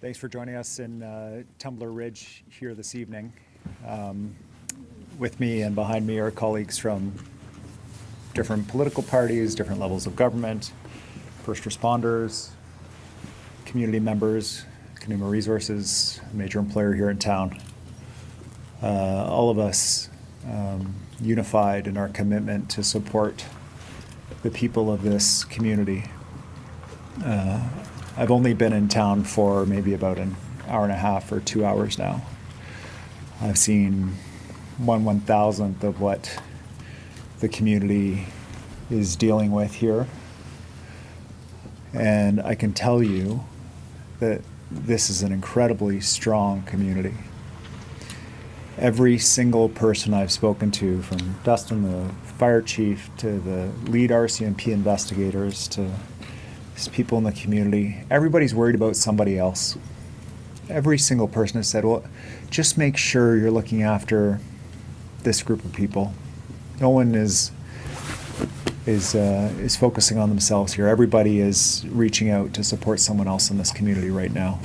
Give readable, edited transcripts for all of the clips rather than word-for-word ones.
Thanks for joining us in Tumbler Ridge here this evening. With me and behind me are colleagues from different political parties, different levels of government, first responders, community members, Conuma Resources, a major employer here in town. All of us unified in our commitment to support the people of this community. I've only been in town for maybe about an hour and a half or 2 hours now. I've seen 1/1000th of what the community is dealing with here. And I can tell you that this is an incredibly strong community. Every single person I've spoken to, from Dustin, the fire chief, to the lead RCMP investigators, to people in the community, everybody's worried about somebody else. Every single person has said, well, just make sure you're looking after this group of people. No one is focusing on themselves here. Everybody is reaching out to support someone else in this community right now.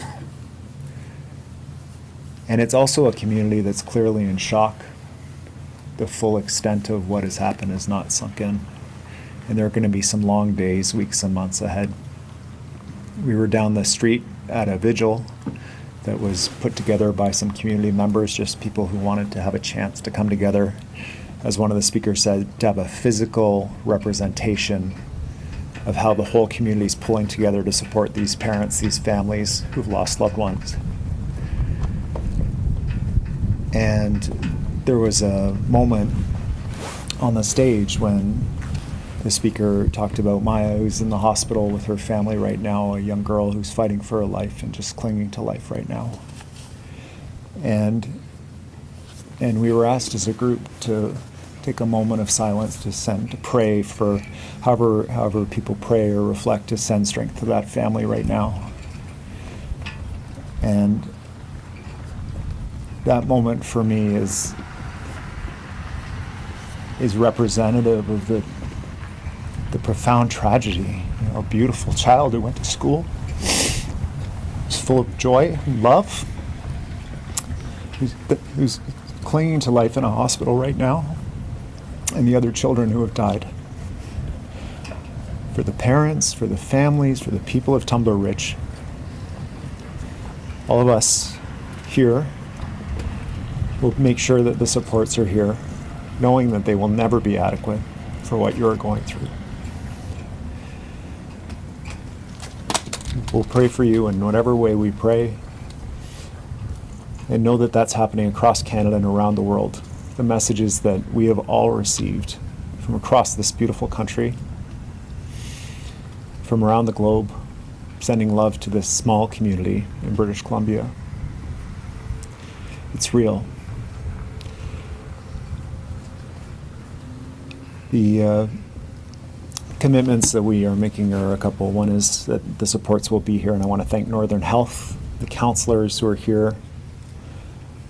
And it's also a community that's clearly in shock. The full extent of what has happened is not sunk in. And there are going to be some long days, weeks, and months ahead. We were down the street at a vigil that was put together by some community members, just people who wanted to have a chance to come together, as one of the speakers said, to have a physical representation of how the whole community is pulling together to support these parents, these families who've lost loved ones. And there was a moment on the stage when the speaker talked about Maya, who's in the hospital with her family right now, a young girl who's fighting for her life and just clinging to life right now. And we were asked as a group to take a moment of silence to pray for however people pray or reflect, to send strength to that family right now. And that moment for me is representative of the profound tragedy. You know, a beautiful child who went to school, was full of joy and love, who's clinging to life in a hospital right now, and the other children who have died. For the parents, for the families, for the people of Tumbler Ridge, all of us here will make sure that the supports are here, knowing that they will never be adequate for what you're going through. We'll pray for you in whatever way we pray, and know that that's happening across Canada and around the world. The messages that we have all received from across this beautiful country, from around the globe, sending love to this small community in British Columbia. It's real. The commitments that we are making are a couple. One is that the supports will be here, and I want to thank Northern Health, the counselors who are here,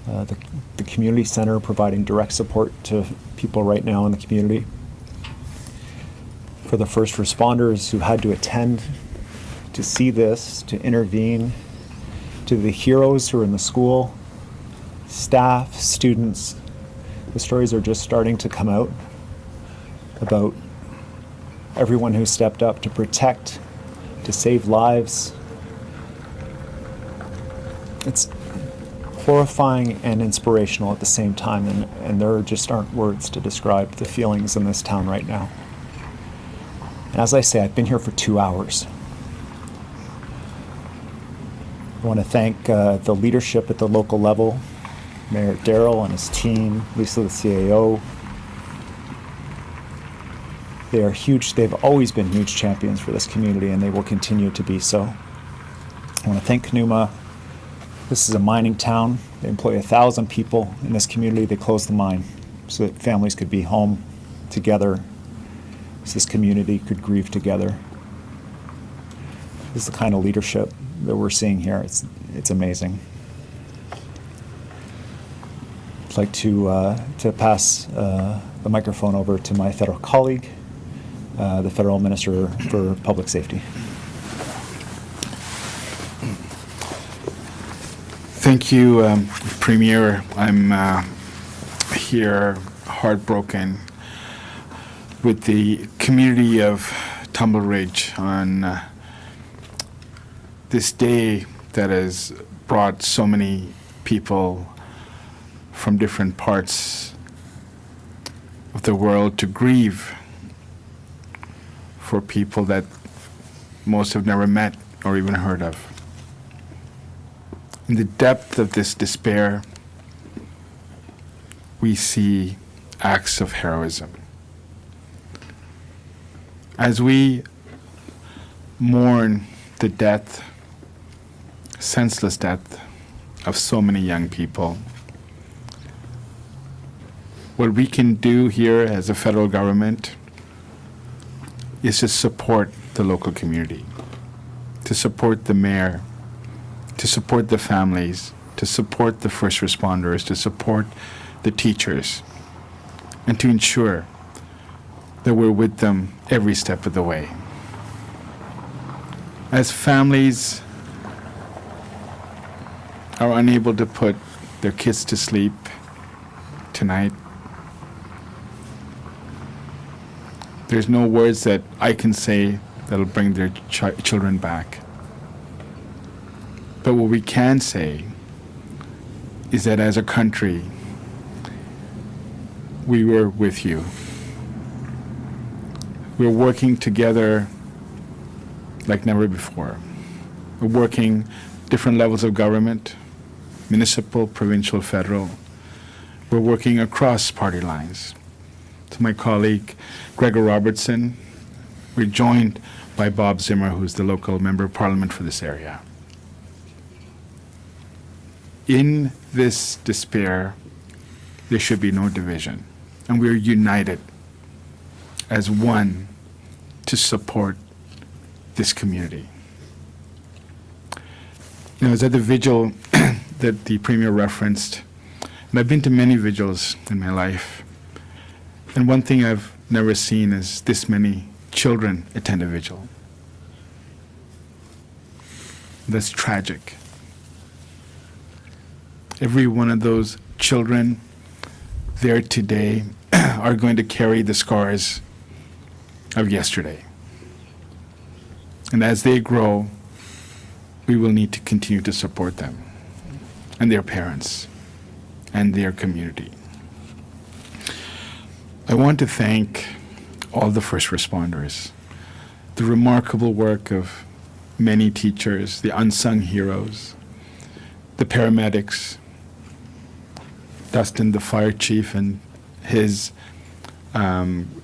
the community center providing direct support to people right now in the community, for the first responders who had to attend to see this, to intervene, to the heroes who are in the school, staff, students. The stories are just starting to come out about everyone who stepped up to protect, to save lives. It's horrifying and inspirational at the same time, and there just aren't words to describe the feelings in this town right now. And as I say, I've been here for 2 hours. I want to thank the leadership at the local level, Mayor Darrell and his team, Lisa the CAO. They are huge. They've always been huge champions for this community, and they will continue to be so. I want to thank Conuma. This is a mining town. They employ 1,000 people in this community. They closed the mine so that families could be home together, so this community could grieve together. This is the kind of leadership that we're seeing here. It's amazing. I'd like to pass the microphone over to my federal colleague, the Federal Minister for Public Safety. Thank you, Premier. I'm here heartbroken with the community of Tumbler Ridge on this day that has brought so many people from different parts of the world to grieve for people that most have never met or even heard of. In the depth of this despair, we see acts of heroism. As we mourn the death, senseless death of so many young people, what we can do here as a federal government is to support the local community, to support the mayor, to support the families, to support the first responders, to support the teachers, and to ensure that we're with them every step of the way. As families are unable to put their kids to sleep tonight, there's no words that I can say that'll bring their children back. But what we can say is that as a country, we were with you. We're working together like never before. We're working different levels of government, municipal, provincial, federal. We're working across party lines. To my colleague, Gregor Robertson, we're joined by Bob Zimmer, who's the local member of parliament for this area. In this despair, there should be no division, and we are united as one to support this community. You know, I was at the vigil that the Premier referenced, and I've been to many vigils in my life, and one thing I've never seen is this many children attend a vigil. That's tragic. Every one of those children there today are going to carry the scars of yesterday. And as they grow, we will need to continue to support them and their parents and their community. I want to thank all the first responders, the remarkable work of many teachers, the unsung heroes, the paramedics, Dustin, the fire chief, and his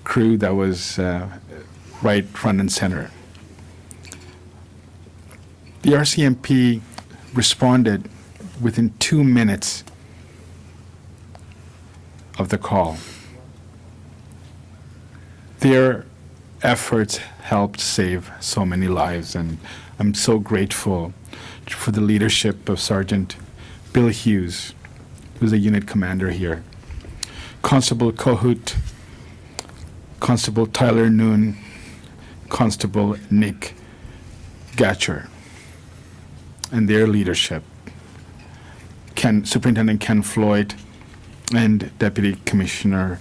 crew that was right front and center. The RCMP responded within 2 minutes of the call. Their efforts helped save so many lives, and I'm so grateful for the leadership of Sergeant Bill Hughes, who's a unit commander here, Constable Kohut, Constable Tyler Noon, Constable Nick Gatcher, and their leadership, Superintendent Ken Floyd, and Deputy Commissioner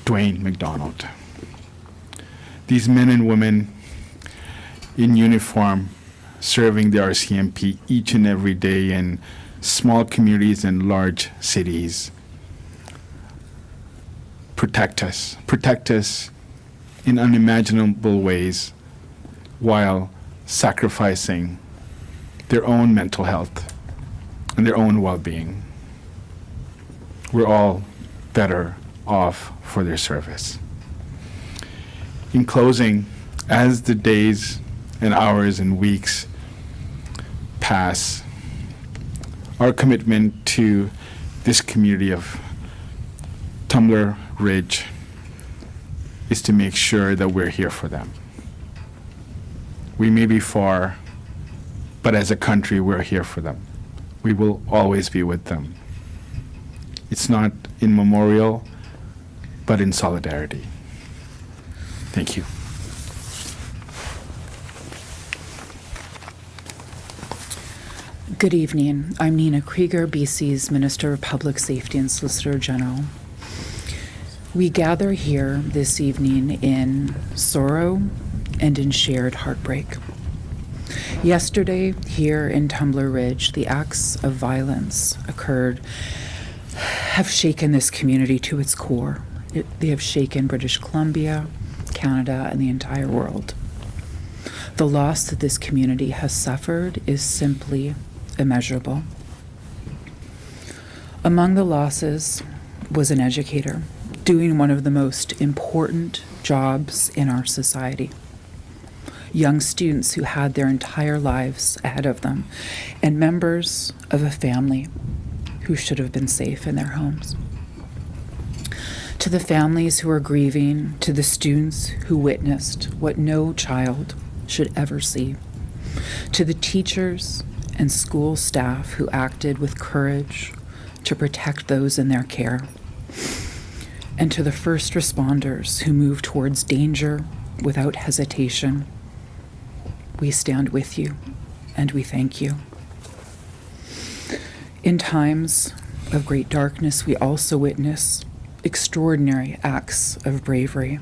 Dwayne McDonald. These men and women in uniform serving the RCMP each and every day in small communities and large cities protect us in unimaginable ways while sacrificing their own mental health and their own well-being. We're all better off for their service. In closing, as the days and hours and weeks pass, our commitment to this community of Tumbler Ridge is to make sure that we're here for them. We may be far, but as a country, we're here for them. We will always be with them. It's not in memorial, but in solidarity. Thank you. Good evening. I'm Nina Krieger, BC's Minister of Public Safety and Solicitor General. We gather here this evening in sorrow and in shared heartbreak. Yesterday, here in Tumbler Ridge, the acts of violence have shaken this community to its core. They have shaken British Columbia, Canada, and the entire world. The loss that this community has suffered is simply immeasurable. Among the losses was an educator doing one of the most important jobs in our society. Young students who had their entire lives ahead of them, and members of a family who should have been safe in their homes. To the families who are grieving, to the students who witnessed what no child should ever see, to the teachers and school staff who acted with courage to protect those in their care, and to the first responders who moved towards danger without hesitation, we stand with you and we thank you. In times of great darkness, we also witness extraordinary acts of bravery.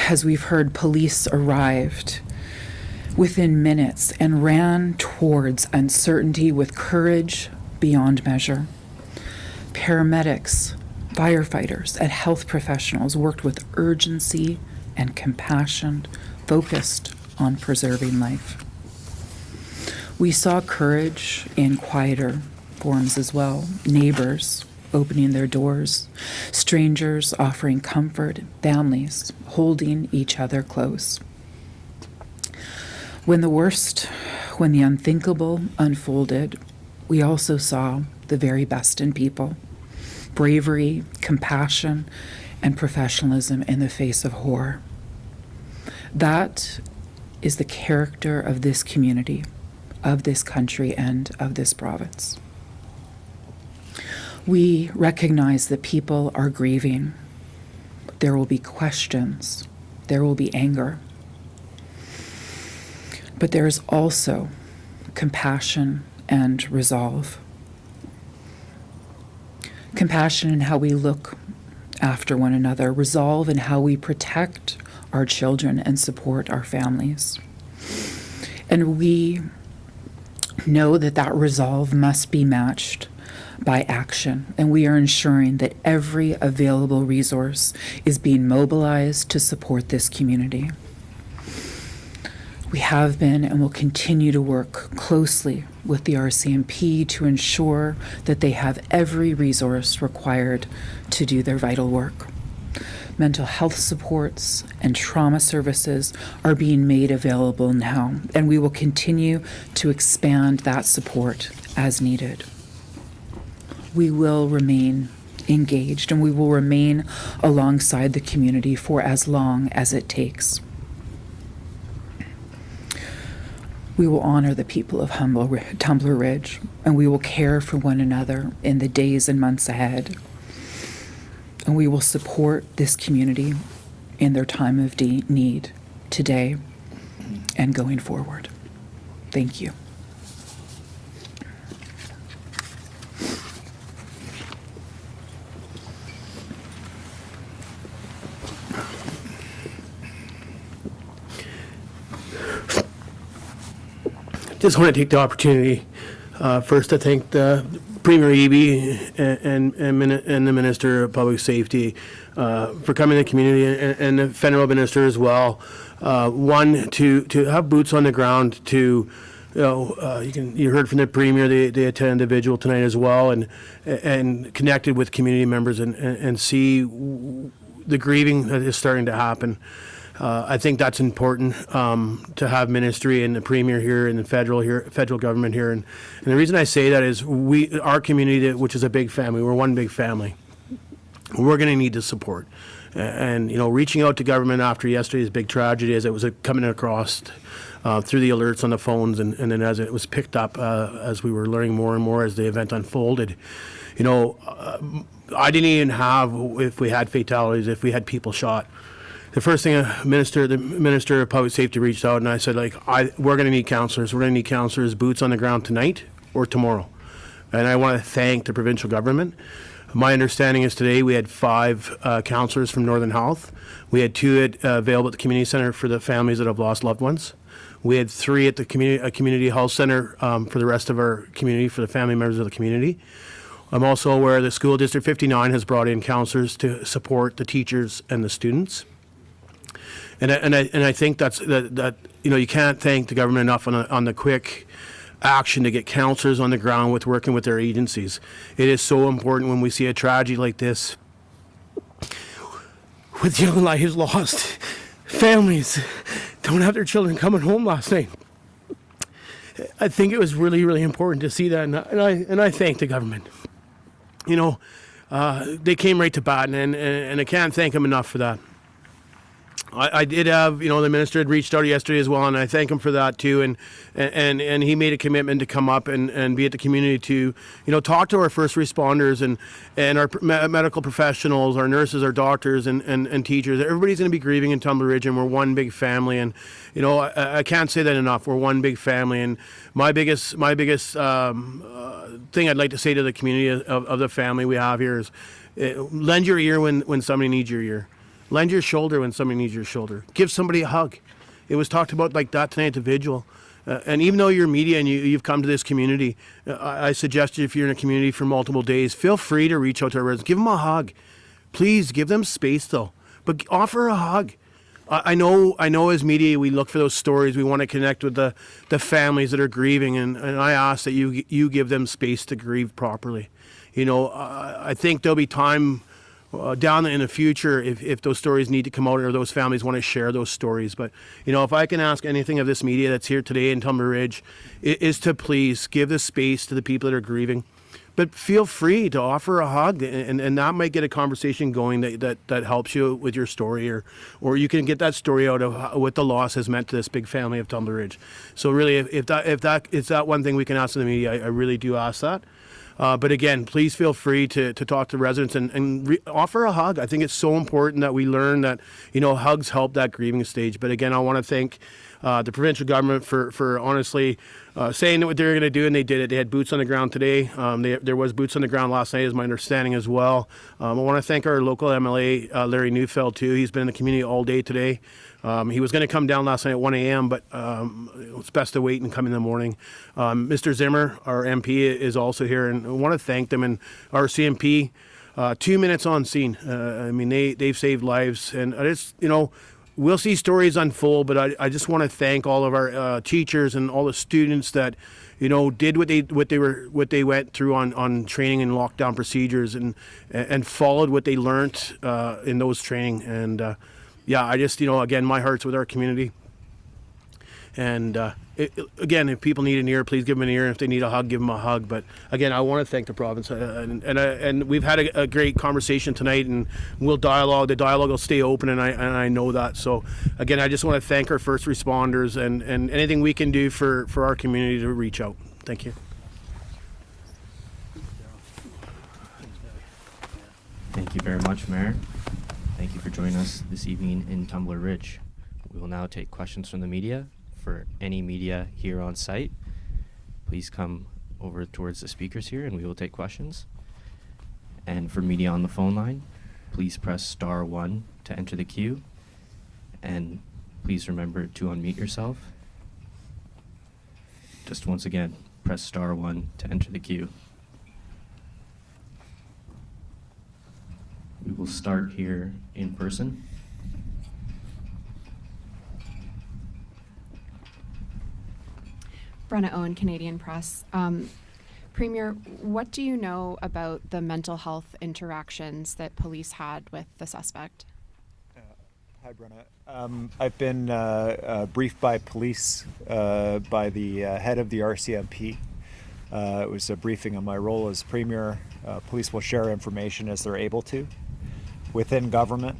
As we've heard, police arrived within minutes and ran towards uncertainty with courage beyond measure. Paramedics, firefighters, and health professionals worked with urgency and compassion, focused on preserving life. We saw courage in quieter forms as well. Neighbors opening their doors, strangers offering comfort, families holding each other close. When the unthinkable unfolded, we also saw the very best in people. Bravery, compassion, and professionalism in the face of horror. That is the character of this community, of this country, and of this province. We recognize that people are grieving. There will be questions. There will be anger. But there is also compassion and resolve. Compassion in how we look after one another, resolve in how we protect our children and support our families. And we know that that resolve must be matched by action, and we are ensuring that every available resource is being mobilized to support this community. We have been and will continue to work closely with the RCMP to ensure that they have every resource required to do their vital work. Mental health supports and trauma services are being made available now, and we will continue to expand that support as needed. We will remain engaged and we will remain alongside the community for as long as it takes. We will honor the people of Tumbler Ridge, and we will care for one another in the days and months ahead. And we will support this community in their time of need today and going forward. Thank you. Just want to take the opportunity first to thank the Premier Eby and the Minister of Public Safety for coming to the community, and the federal minister as well. One, to have boots on the ground. To you heard from the Premier, they attended the vigil tonight as well, and connected with community members and see the grieving that is starting to happen. I think that's important to have ministry and the Premier here and the federal government here. And the reason I say that is our community, which is a big family, we're one big family. We're going to need the support. And, reaching out to government after yesterday's big tragedy as it was coming across through the alerts on the phones and then as it was picked up as we were learning more and more as the event unfolded. I didn't even have, if we had fatalities, if we had people shot. the first thing the Minister of Public Safety reached out, and I said, like, we're going to need counselors. We're going to need counselors, boots on the ground tonight or tomorrow. And I want to thank the provincial government. My understanding is today we had 5 counselors from Northern Health. We had 2 available at the community center for the families that have lost loved ones. We had 3 at the community health center for the rest of our community, for the family members of the community. I'm also aware that School District 59 has brought in counselors to support the teachers and the students. And I think that you can't thank the government enough on the quick action to get counselors on the ground with working with their agencies. It is so important when we see a tragedy like this, with young lives lost, families don't have their children coming home last night. I think it was really, really important to see that, and I thank the government. They came right to bat, and I can't thank them enough for that. I did have, the minister had reached out yesterday as well, and I thank him for that too. And he made a commitment to come up and be at the community to, talk to our first responders and our medical professionals, our nurses, our doctors, and teachers. Everybody's going to be grieving in Tumbler Ridge, and we're one big family. And I can't say that enough. We're one big family, and my biggest thing I'd like to say to the community of the family we have here is, lend your ear when somebody needs your ear. Lend your shoulder when somebody needs your shoulder. Give somebody a hug. It was talked about like that tonight at the vigil. And even though you're media and you've come to this community, I suggest if you're in a community for multiple days, feel free to reach out to our residents. Give them a hug. Please give them space though, but offer a hug. I know as media we look for those stories. We want to connect with the families that are grieving, and I ask that you give them space to grieve properly. I think there'll be time down in the future if those stories need to come out or those families want to share those stories. But if I can ask anything of this media that's here today in Tumbler Ridge, it is to please give the space to the people that are grieving, but feel free to offer a hug, and that might get a conversation going that helps you with your story, or you can get that story out of what the loss has meant to this big family of Tumbler Ridge. So really, if that is that one thing we can ask the media, I really do ask that. But again, please feel free to talk to residents and offer a hug. I think it's so important that we learn that, hugs help that grieving stage. But again, I want to thank the provincial government for honestly saying what they were going to do, and they did it. They had boots on the ground today. There was boots on the ground last night, is my understanding as well. I want to thank our local MLA, Larry Neufeld, too. He's been in the community all day today. He was going to come down last night at 1 a.m., but it's best to wait and come in the morning. Mr. Zimmer, our MP, is also here, and I want to thank them. And our CMP, 2 minutes on scene. They've saved lives, and I just, we'll see stories unfold, but I just want to thank all of our teachers and all the students that, did what they went through on training and lockdown procedures and followed what they learned in those training. And I just, again, my heart's with our community. And again, if people need an ear, please give them an ear. If they need a hug, give them a hug. But again, I want to thank the province, and we've had a great conversation tonight, and we'll dialogue. The dialogue will stay open, and I know that. So again, I just want to thank our first responders and anything we can do for our community to reach out. Thank you. Thank you very much, Mayor. Thank you for joining us this evening in Tumbler Ridge. We will now take questions from the media. For any media here on site, please come over towards the speakers here and we will take questions. And for media on the phone line, please press *1 to enter the queue. And please remember to unmute yourself. Just once again, press *1 to enter the queue. We will start here in person. Brenna Owen, Canadian Press. Premier, what do you know about the mental health interactions that police had with the suspect? Hi, Brenna. I've been briefed by police by the head of the RCMP. It was a briefing on my role as Premier. Police will share information as they're able to. Within government,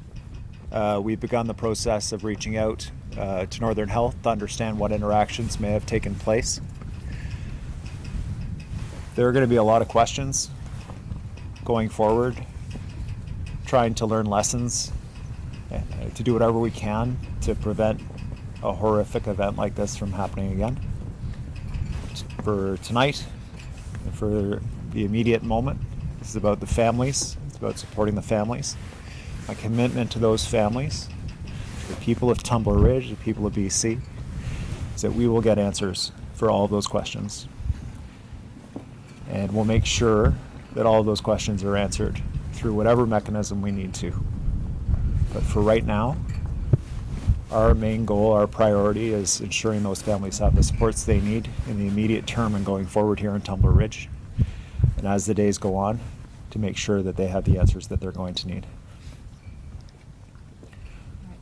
we've begun the process of reaching out to Northern Health to understand what interactions may have taken place. There are going to be a lot of questions going forward, trying to learn lessons. to do whatever we can to prevent a horrific event like this from happening again. For tonight, and for the immediate moment, this is about the families. It's about supporting the families. My commitment to those families, the people of Tumbler Ridge, the people of BC, is that we will get answers for all of those questions. And we'll make sure that all of those questions are answered through whatever mechanism we need to. But for right now, our main goal, our priority is ensuring those families have the supports they need in the immediate term and going forward here in Tumbler Ridge. And as the days go on, to make sure that they have the answers that they're going to need.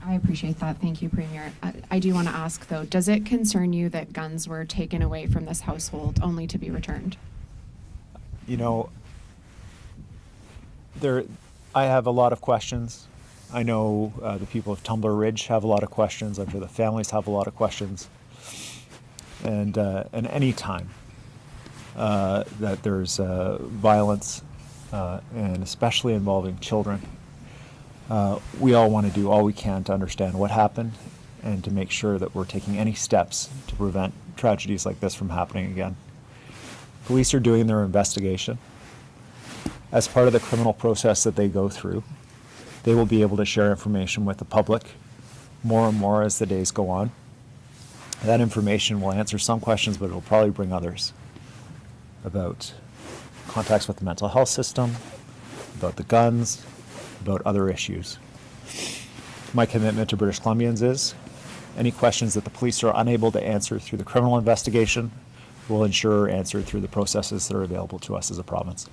I appreciate that. Thank you, Premier. I do want to ask, though, does it concern you that guns were taken away from this household only to be returned? You know, I have a lot of questions. I know the people of Tumbler Ridge have a lot of questions. I'm sure the families have a lot of questions. And any time that there's violence, and especially involving children, we all want to do all we can to understand what happened and to make sure that we're taking any steps to prevent tragedies like this from happening again. Police are doing their investigation. As part of the criminal process that they go through, they will be able to share information with the public more and more as the days go on. That information will answer some questions, but it will probably bring others about contacts with the mental health system, about the guns, about other issues. My commitment to British Columbians is any questions that the police are unable to answer through the criminal investigation will ensure answered through the processes that are available to us as a province.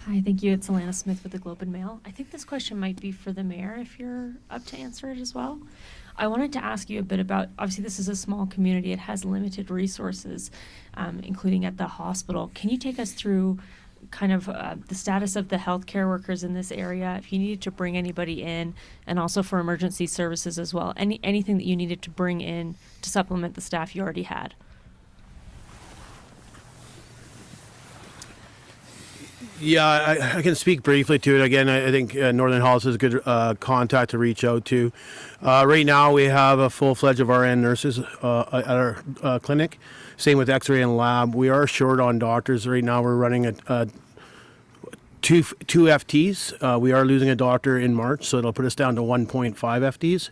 Hi, thank you. It's Alana Smith with the Globe and Mail. I think this question might be for the mayor if you're up to answer it as well. I wanted to ask you a bit about, obviously this is a small community, it has limited resources, including at the hospital. Can you take us through kind of the status of the healthcare workers in this area, if you needed to bring anybody in, and also for emergency services as well, anything that you needed to bring in to supplement the staff you already had? Yeah, I can speak briefly to it. Again, I think Northern Health is a good contact to reach out to. Right now, we have a full-fledged of RN nurses at our clinic. Same with X-ray and lab. We are short on doctors right now. We're running two FTs. We are losing a doctor in March, so it'll put us down to 1.5 FTs.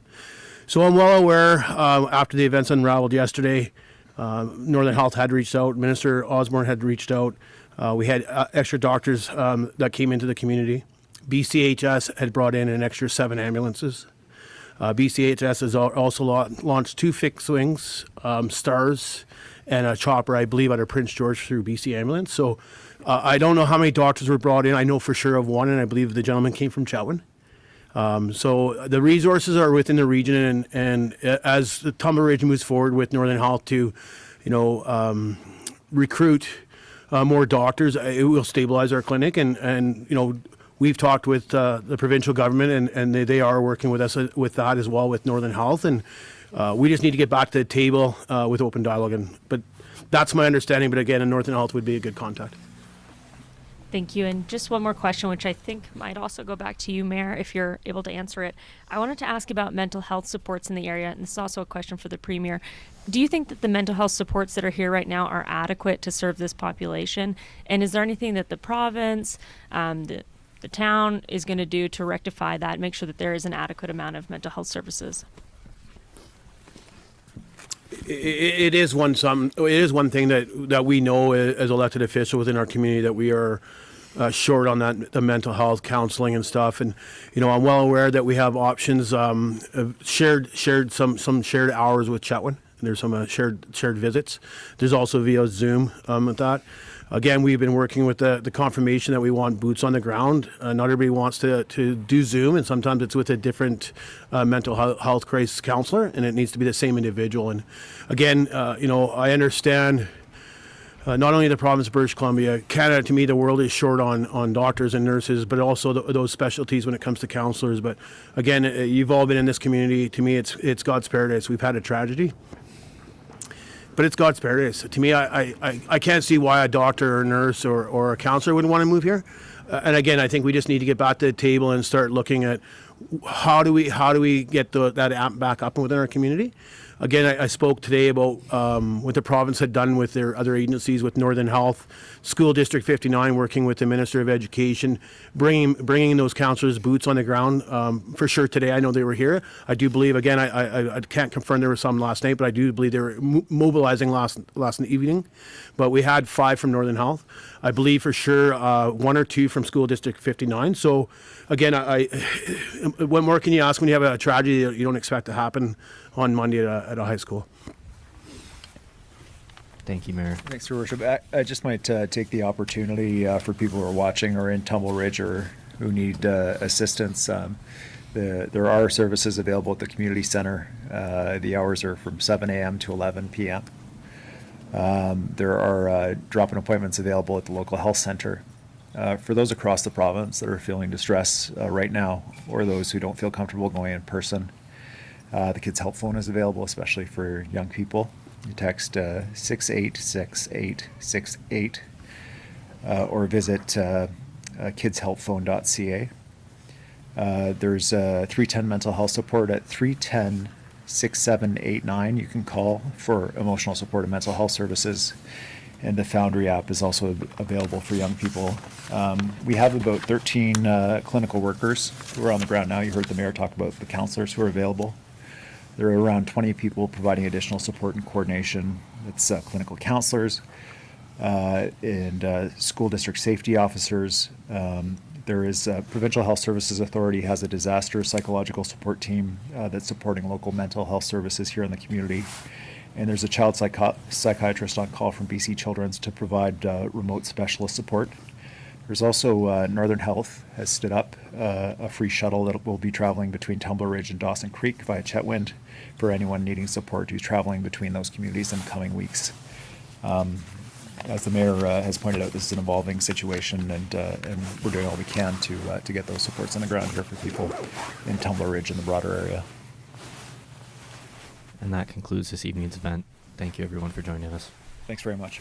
So I'm well aware. After the events unraveled yesterday, Northern Health had reached out. Minister Osborne had reached out. We had extra doctors that came into the community. BCHS had brought in an extra 7 ambulances. BCHS has also launched 2 fixed wings, Stars, and a chopper, I believe, out of Prince George through BC Ambulance. So I don't know how many doctors were brought in. I know for sure of one, and I believe the gentleman came from Chetwynd. So the resources are within the region, and as the Tumbler Ridge moves forward with Northern Health to, recruit more doctors, it will stabilize our clinic, and we've talked with the provincial government, and they are working with us with that as well with Northern Health, and we just need to get back to the table with open dialogue. But that's my understanding. But again, Northern Health would be a good contact. Thank you. And just one more question, which I think might also go back to you, Mayor, if you're able to answer it. I wanted to ask about mental health supports in the area, and this is also a question for the Premier. Do you think that the mental health supports that are here right now are adequate to serve this population? And is there anything that the province, the town is going to do to rectify that, make sure that there is an adequate amount of mental health services? It is one thing that we know as elected officials within our community, that we are short on the mental health counseling and stuff. And I'm well aware that we have options, shared some shared hours with Chetwynd. There's some shared visits. There's also via Zoom with that. Again, we've been working with the confirmation that we want boots on the ground. Not everybody wants to do Zoom, and sometimes it's with a different mental health crisis counselor, and it needs to be the same individual. And again, I understand not only the province of British Columbia, Canada, to me, the world is short on doctors and nurses, but also those specialties when it comes to counselors. But again, you've all been in this community. To me, it's God's paradise. We've had a tragedy. but it's God's paradise. To me, I can't see why a doctor or a nurse or a counselor would want to move here. And again, I think we just need to get back to the table and start looking at how do we get that app back up within our community. Again, I spoke today about what the province had done with their other agencies, with Northern Health, School District 59, working with the Minister of Education, bringing those councillors boots on the ground. For sure today, I know they were here. I do believe, again, I can't confirm there were some last night, but I do believe they were mobilizing last evening. But we had 5 from Northern Health. I believe for sure 1 or 2 from School District 59. So again, what more can you ask when you have a tragedy that you don't expect to happen on Monday at a high school? Thank you, Mayor. Thanks, Your Worship. I just might take the opportunity for people who are watching or in Tumbler Ridge or who need assistance. There are services available at the community center. The hours are from 7 a.m. to 11 p.m. There are drop-in appointments available at the local health center. For those across the province that are feeling distress right now, or those who don't feel comfortable going in person, the Kids Help Phone is available, especially for young people. You text 686868 or visit kidshelpphone.ca. There's 310 mental health support at 310-6789. You can call for emotional support and mental health services. And the Foundry app is also available for young people. We have about 13 clinical workers who are on the ground now. You heard the mayor talk about the counselors who are available. There are around 20 people providing additional support and coordination. It's clinical counselors and school district safety officers. There is Provincial Health Services Authority has a disaster psychological support team that's supporting local mental health services here in the community. And there's a child psychiatrist on call from BC Children's to provide remote specialist support. There's also Northern Health has stood up a free shuttle that will be traveling between Tumbler Ridge and Dawson Creek via Chetwynd for anyone needing support who's traveling between those communities in the coming weeks. As the mayor has pointed out, this is an evolving situation, and we're doing all we can to get those supports on the ground here for people in Tumbler Ridge and the broader area. And that concludes this evening's event. Thank you, everyone, for joining us. Thanks very much.